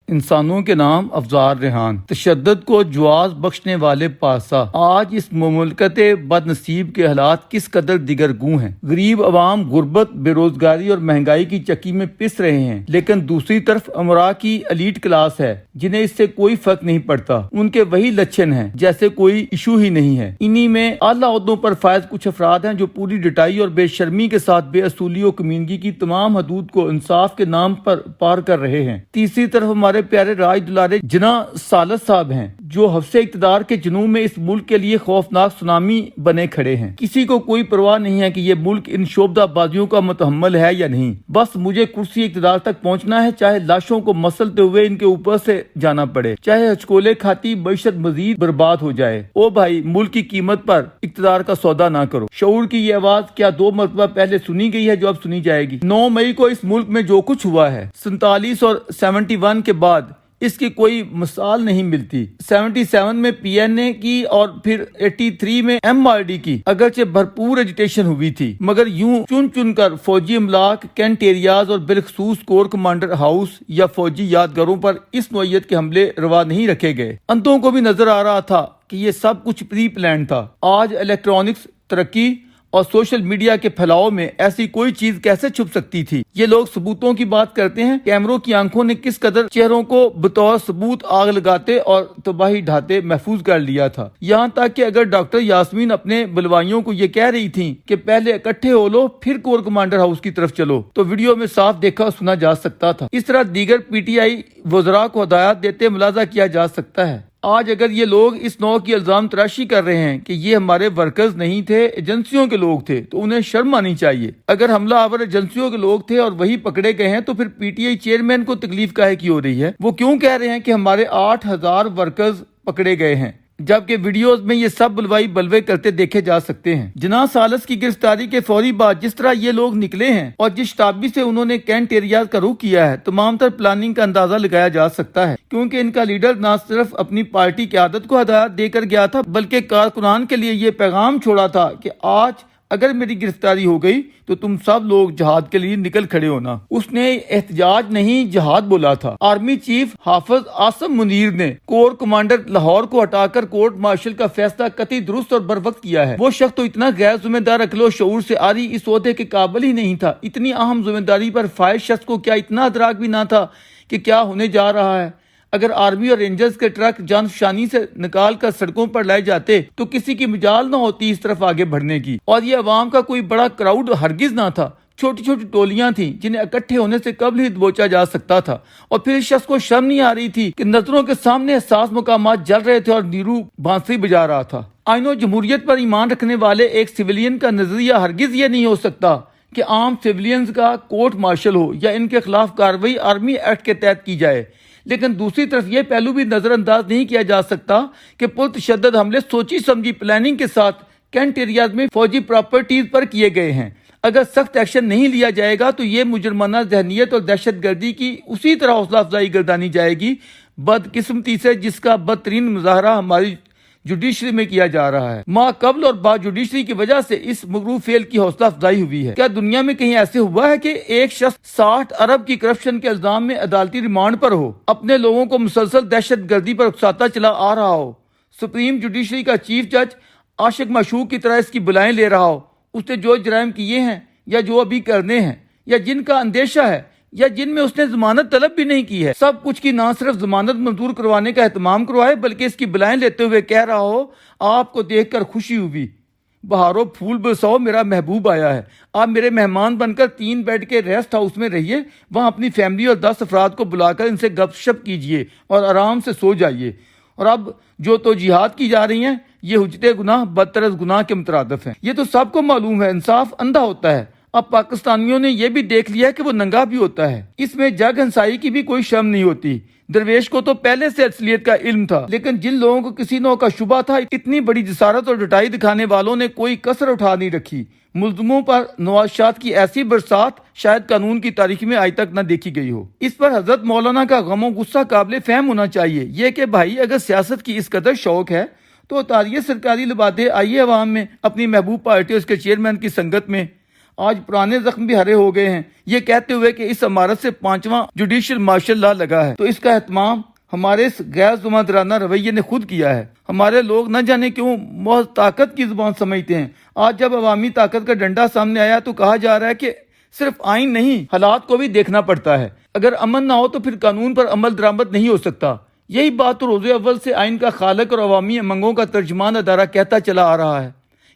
انسانوں کے نام افزار ریحان، تشدد کو جواز بخشنے والے پاسا۔ آج اس مملکت بد نصیب کے حالات کس قدر دیگر گوں ہیں۔ غریب عوام غربت، بے روزگاری اور مہنگائی کی چکی میں پس رہے ہیں، لیکن دوسری طرف امراء کی ایلیٹ کلاس ہے جنہیں اس سے کوئی فرق نہیں پڑتا۔ ان کے وہی لچھن ہیں جیسے کوئی ایشو ہی نہیں ہے۔ انہی میں اعلیٰ عہدوں پر فائز کچھ افراد ہیں جو پوری ڈٹائی اور بے شرمی کے ساتھ بے اصولی و کمینگی کی تمام حدود کو انصاف کے نام پر پار کر رہے ہیں۔ تیسری طرف ہمارے پیارے راج دلارے جناح ثالث صاحب ہیں جو حفظ اقتدار کے جنون میں اس ملک کے لیے خوفناک سونامی بنے کھڑے ہیں۔ کسی کو کوئی پرواہ نہیں ہے کہ یہ ملک ان شعبدہ بازیوں کا متحمل ہے یا نہیں، بس مجھے کرسی اقتدار تک پہنچنا ہے، چاہے لاشوں کو مسلتے ہوئے ان کے اوپر سے جانا پڑے، چاہے ہچکولے کھاتی معیشت مزید برباد ہو جائے۔ او بھائی، ملک کی قیمت پر اقتدار کا سودا نہ کرو۔ شعور کی یہ آواز کیا 2 مرتبہ پہلے سنی گئی ہے جو اب سنی جائے گی؟ 9 مئی کو اس ملک میں جو کچھ ہوا ہے، 47 اور 71 کے بعد اس کی کوئی مثال نہیں ملتی۔ 77 میں پی این اے کی اور پھر 83 میں ایم آر ڈی کی، اگرچہ بھرپور ایجیٹیشن ہوئی تھی، مگر یوں چن چن کر فوجی املاک، کینٹ ایریاز اور بالخصوص کور کمانڈر ہاؤس یا فوجی یادگاروں پر اس نوعیت کے حملے روا نہیں رکھے گئے۔ اندھوں کو بھی نظر آ رہا تھا کہ یہ سب کچھ پری پلان تھا۔ آج الیکٹرانکس، ترقی اور سوشل میڈیا کے پھیلاؤ میں ایسی کوئی چیز کیسے چھپ سکتی تھی؟ یہ لوگ ثبوتوں کی بات کرتے ہیں، کیمروں کی آنکھوں نے کس قدر چہروں کو بطور ثبوت آگ لگاتے اور تباہی ڈھاتے محفوظ کر لیا تھا۔ یہاں تک کہ اگر ڈاکٹر یاسمین اپنے بلوائیوں کو یہ کہہ رہی تھیں کہ پہلے اکٹھے ہو لو پھر کور کمانڈر ہاؤس کی طرف چلو، تو ویڈیو میں صاف دیکھا اور سنا جا سکتا تھا۔ اس طرح دیگر پی ٹی آئی وزراء کو ہدایات دیتے ملاحظہ کیا جا سکتا ہے۔ آج اگر یہ لوگ اس نوع کی الزام تراشی کر رہے ہیں کہ یہ ہمارے ورکرز نہیں تھے، ایجنسیوں کے لوگ تھے، تو انہیں شرم آنی چاہیے۔ اگر حملہ آور ایجنسیوں کے لوگ تھے اور وہی پکڑے گئے ہیں تو پھر پی ٹی آئی چیئرمین کو تکلیف کاہے کی ہو رہی ہے؟ وہ کیوں کہہ رہے ہیں کہ ہمارے 8000 ورکرز پکڑے گئے ہیں، جبکہ ویڈیوز میں یہ سب بلوائی بلوے کرتے دیکھے جا سکتے ہیں۔ جناح ثالث کی گرفتاری کے فوری بعد جس طرح یہ لوگ نکلے ہیں اور جس شتابی سے انہوں نے کینٹ ایریاز کا رخ کیا ہے، تمام تر پلاننگ کا اندازہ لگایا جا سکتا ہے، کیونکہ ان کا لیڈر نہ صرف اپنی پارٹی قیادت کو ہدایات دے کر گیا تھا بلکہ کارکنان کے لیے یہ پیغام چھوڑا تھا کہ آج اگر میری گرفتاری ہو گئی تو تم سب لوگ جہاد کے لیے نکل کھڑے ہونا۔ اس نے احتجاج نہیں جہاد بولا تھا۔ آرمی چیف حافظ عاصم منیر نے کور کمانڈر لاہور کو ہٹا کر کورٹ مارشل کا فیصلہ قطعی درست اور بروقت کیا ہے۔ وہ شخص تو اتنا غیر ذمہ دار عقل و شعور سے آری اس عہدے کے قابل ہی نہیں تھا۔ اتنی اہم ذمہ داری پر فائز شخص کو کیا اتنا ادراک بھی نہ تھا کہ کیا ہونے جا رہا ہے؟ اگر آرمی اور رینجرز کے ٹرک جان فشانی سے نکال کر سڑکوں پر لائے جاتے تو کسی کی مجال نہ ہوتی اس طرف آگے بڑھنے کی، اور یہ عوام کا کوئی بڑا کراؤڈ ہرگز نہ تھا۔ چھوٹی چھوٹی ٹولیاں تھیں جنہیں اکٹھے ہونے سے قبل ہی دبوچا جا سکتا تھا، اور پھر اس شخص کو شرم نہیں آ رہی تھی کہ نظروں کے سامنے حساس مقامات جل رہے تھے اور نیرو بانسری بجا رہا تھا۔ آئین و جمہوریت پر ایمان رکھنے والے ایک سویلین کا نظریہ ہرگز یہ نہیں ہو سکتا کہ عام سویلینز کا کورٹ مارشل ہو یا ان کے خلاف کارروائی آرمی ایکٹ کے تحت کی جائے، لیکن دوسری طرف یہ پہلو بھی نظر انداز نہیں کیا جا سکتا کہ پرتشدد حملے سوچی سمجھی پلاننگ کے ساتھ کینٹ ایریاز میں فوجی پراپرٹیز پر کیے گئے ہیں۔ اگر سخت ایکشن نہیں لیا جائے گا تو یہ مجرمانہ ذہنیت اور دہشت گردی کی اسی طرح حوصلہ افزائی گردانی جائے گی بدقسمتی سے جس کا بدترین مظاہرہ ہماری جوڈیشری میں کیا جا رہا ہے۔ ما قبل اور بعد جوڈیشری کی وجہ سے اس مغروب فعل کی حوصلہ افزائی ہوئی ہے۔ کیا دنیا میں کہیں ایسے ہوا ہے کہ ایک شخص 60 ارب کی کرپشن کے الزام میں عدالتی ریمانڈ پر ہو، اپنے لوگوں کو مسلسل دہشت گردی پر اکساتا چلا آ رہا ہو، سپریم جوڈیشری کا چیف جج عاشق معشوق کی طرح اس کی بلائیں لے رہا ہو، اس نے جو جرائم کیے ہیں یا جو ابھی کرنے ہیں یا جن کا اندیشہ ہے یا جن میں اس نے ضمانت طلب بھی نہیں کی ہے، سب کچھ کی نہ صرف ضمانت منظور کروانے کا اہتمام کروائے بلکہ اس کی بلائیں لیتے ہوئے کہہ رہا ہو، آپ کو دیکھ کر خوشی ہوئی، بہارو پھول برساؤ، میرا محبوب آیا ہے، آپ میرے مہمان بن کر 3 بیڈ کے ریسٹ ہاؤس میں رہیے، وہاں اپنی فیملی اور 10 افراد کو بلا کر ان سے گپ شپ کیجیے اور آرام سے سو جائیے۔ اور اب جو تو جہاد کی جا رہی ہیں یہ حجت گناہ بدترز گناہ کے مترادف ہیں۔ یہ تو سب کو معلوم ہے، انصاف اندھا ہوتا ہے۔ اب پاکستانیوں نے یہ بھی دیکھ لیا کہ وہ ننگا بھی ہوتا ہے، اس میں جگ ہنسائی کی بھی کوئی شرم نہیں ہوتی۔ درویش کو تو پہلے سے اصلیت کا علم تھا، لیکن جن لوگوں کو کسی نوع کا شبہ تھا، اتنی بڑی جسارت اور ڈٹائی دکھانے والوں نے کوئی کسر اٹھا نہیں رکھی۔ ملزموں پر نوازشات کی ایسی برسات شاید قانون کی تاریخ میں آج تک نہ دیکھی گئی ہو۔ اس پر حضرت مولانا کا غم و غصہ قابل فہم ہونا چاہیے، یہ کہ بھائی اگر سیاست کی اس قدر شوق ہے تو اتاریے سرکاری لبادے، آئیے عوام میں، اپنی محبوب پارٹی اور اس کے چیئرمین کی سنگت میں، آج پرانے زخم بھی ہرے ہو گئے ہیں، یہ کہتے ہوئے کہ اس عمارت سے 5واں جوڈیشل مارشل لا لگا ہے، تو اس کا اہتمام ہمارے اس غیر ذمہ رویے نے خود کیا ہے۔ ہمارے لوگ نہ جانے کیوں محض طاقت کی زبان سمجھتے ہیں۔ آج جب عوامی طاقت کا ڈنڈا سامنے آیا تو کہا جا رہا ہے کہ صرف آئین نہیں، حالات کو بھی دیکھنا پڑتا ہے۔ اگر امن نہ ہو تو پھر قانون پر عمل درآمد نہیں ہو سکتا۔ یہی بات تو روز اول سے آئین کا خالق اور عوامی امنگوں کا ترجمان ادارہ کہتا چلا آ رہا ہے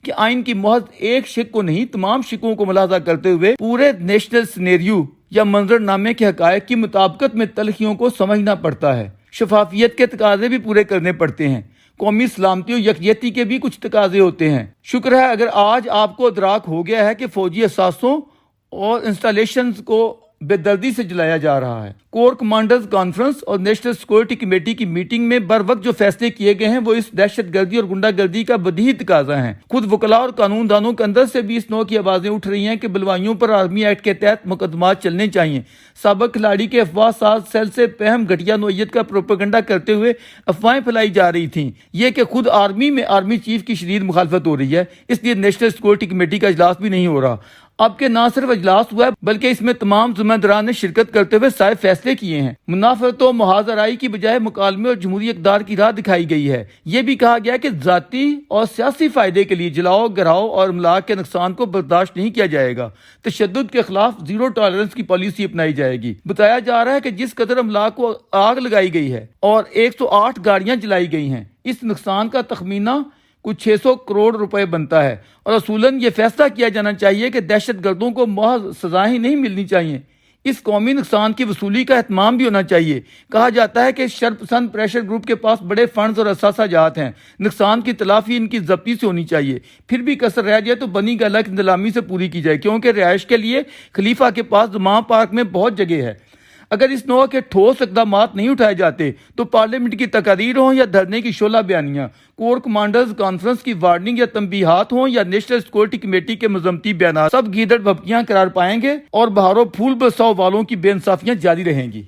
کہ آئین کی محض ایک شق کو نہیں، تمام شقوں کو ملاحظہ کرتے ہوئے پورے نیشنل سینیریو یا منظر نامے کے حقائق کی مطابقت میں تلخیوں کو سمجھنا پڑتا ہے۔ شفافیت کے تقاضے بھی پورے کرنے پڑتے ہیں۔ قومی سلامتی اور یکجہتی کے بھی کچھ تقاضے ہوتے ہیں۔ شکر ہے اگر آج آپ کو ادراک ہو گیا ہے کہ فوجی اثاثوں اور انسٹالیشنز کو بے دردی سے جلایا جا رہا ہے۔ کور کمانڈرز کانفرنس اور نیشنل سیکورٹی کمیٹی کی میٹنگ میں بر وقت جو فیصلے کیے گئے ہیں وہ اس دہشت گردی اور گنڈا گردی کا بدیہی تقاضا ہیں۔ خود وکلاء اور قانون دانوں کے اندر سے بھی اس نوع کی آوازیں اٹھ رہی ہیں کہ بلوائیوں پر آرمی ایکٹ کے تحت مقدمات چلنے چاہیے۔ سابق کھلاڑی کے افواہ ساز سیل سے پہم گھٹیا نوعیت کا پروپیگنڈا کرتے ہوئے افواہیں پھیلائی جا رہی تھیں، یہ کہ خود آرمی میں آرمی چیف کی شدید مخالفت ہو رہی ہے، اس لیے نیشنل سیکورٹی کمیٹی کا اجلاس بھی نہیں ہو رہا۔ اب کہ نہ صرف اجلاس ہوا ہے بلکہ اس میں تمام ذمہ داران نے شرکت کرتے ہوئے صائب فیصلے کیے ہیں۔ منافرت و محاذ آرائی کی بجائے مکالمے اور جمہوری اقدار کی راہ دکھائی گئی ہے۔ یہ بھی کہا گیا کہ ذاتی اور سیاسی فائدے کے لیے جلاؤ، گراؤ اور املاک کے نقصان کو برداشت نہیں کیا جائے گا۔ تشدد کے خلاف زیرو ٹالرنس کی پالیسی اپنائی جائے گی۔ بتایا جا رہا ہے کہ جس قدر املاک کو آگ لگائی گئی ہے اور 108 گاڑیاں جلائی گئی ہیں، اس نقصان کا تخمینہ کچھ 600 کروڑ روپے بنتا ہے، اور اصولاً یہ فیصلہ کیا جانا چاہیے کہ دہشت گردوں کو محض سزائیں ہی نہیں ملنی چاہیے، اس قومی نقصان کی وصولی کا اہتمام بھی ہونا چاہیے۔ کہا جاتا ہے کہ شر پسند پریشر گروپ کے پاس بڑے فنڈز اور اثاثہ جات ہیں، نقصان کی تلافی ان کی ضبطی سے ہونی چاہیے، پھر بھی کسر رہ جائے تو بنی گالہ کی نیلامی سے پوری کی جائے، کیونکہ رہائش کے لیے خلیفہ کے پاس زمان پارک میں بہت جگہ ہے۔ اگر اس نوع کے ٹھوس اقدامات نہیں اٹھائے جاتے تو پارلیمنٹ کی تقاریر ہوں یا دھرنے کی شعلہ بیانیاں، کور کمانڈرز کانفرنس کی وارننگ یا تنبیہات ہوں یا نیشنل سیکورٹی کمیٹی کے مذمتی بیانات، سب گیدڑ بھپکیاں قرار پائیں گے اور بہاروں پھول برساؤ والوں کی بے انصافیاں جاری رہیں گی۔